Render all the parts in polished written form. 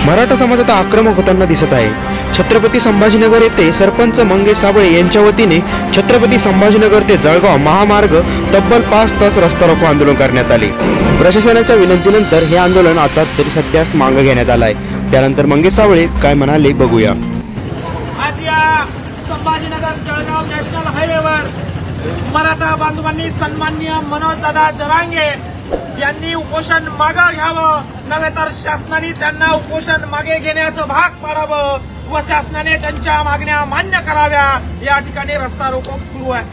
मराठा समाज आता आक्रमक होताना दिसत आहे। छत्रपती संभाजीनगर येथे सरपंच मंगेश साबळे यांच्या वतीने छत्रपती संभाजीनगर ते जळगाव महामार्ग तब्बल 5 तास रस्ता रोको आंदोलन करण्यात आले। प्रशासनाच्या विनंतीनंतर हे आंदोलन आता तरी सध्यास मागे घेण्यात आले आहे। त्यानंतर मंगेश साबळे काय म्हणाले बघूया। आज या संभाजीनगर जळगाव नॅशनल हायवेवर मराठा बांधवांनी सन्माननीय मनोजदादा जरांगे यांनी उपोषण मागे घ्यावं, नव्हे तर शासनाने त्यांना उपोषण मागे घेण्याचं भाग पाडावं व शासनाने त्यांच्या मागण्या मान्य कराव्या। या ठिकाणी रस्ता रोको सुरू आहे।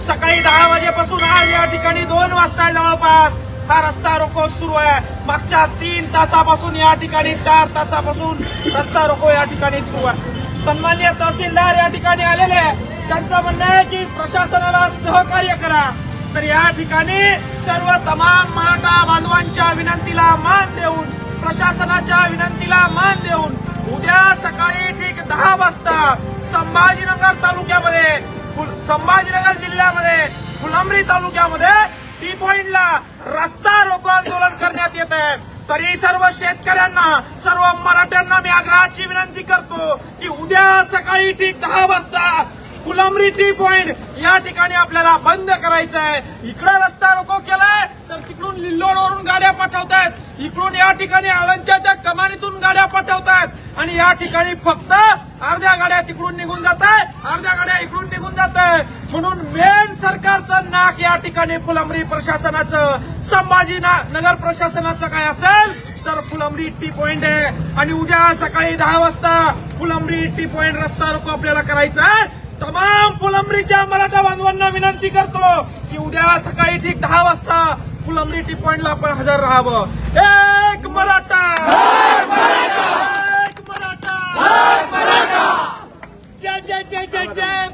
सकाळी 10 वाजेपासून आज या ठिकाणी 2 वाजता जवळपास हा रस्ता रोको सुरू आहे। मागच्या 3 तासापासून या ठिकाणी 4 तासापासून रस्ता रोको या ठिकाणी सुरू आहे। सन्माननीय तहसीलदार या ठिकाणी आलेले, त्यांचं म्हणणं आहे की प्रशासनाला सहकार्य करा। तर या ठिकाणी सर्व तमाम मराठा बांधवांच्या विनंतीला मान देऊन, प्रशासनाच्या विनंतीला मान देऊन उद्या सकाळी ठीक 10 वाजता संभाजीनगर तालुक्यामध्ये, संभाजीनगर जिल्ह्यामध्ये फुलंब्री तालुक्यामध्ये टी पॉइंटला रस्ता रोको आंदोलन करण्यात येत आहे। तरी सर्व शेतकऱ्यांना, सर्व मराठ्यांना मी आग्रहाची विनंती करतो की उद्या सकाळी ठीक 10 वाजता फुलंब्री टी पॉइंट या ठिकाणी आपल्याला बंद करायचं आहे। इकडे रस्ता रोको केलाय तर तिकडून लिल्लोडवरून गाड्या पाठवतायत, इकडून या ठिकाणी आळंदच्या त्या कमानीतून गाड्या पाठवतायत आणि या ठिकाणी फक्त अर्ध्या गाड्या तिकडून निघून जात आहे, अर्ध्या गाड्या इकडून निघून जात आहे। म्हणून मेन सरकारचं नाक या ठिकाणी फुलंब्री प्रशासनाचं, संभाजीनगर प्रशासनाचं काय असेल तर फुलंब्री टी पॉइंट आहे। आणि उद्या सकाळी 10 वाजता फुलंब्री टी पॉइंट रस्ता रोको आपल्याला करायचा आहे। तमाम फुलंब्रीच्या मराठा बांधवांना विनंती करतो की उद्या सकाळी ठीक 10 वाजता फुलंब्री टी पॉइंटला आपण हजर राहावं। एक मराठा, एक मराठा, एक मराठा, जय जय जय जय जय।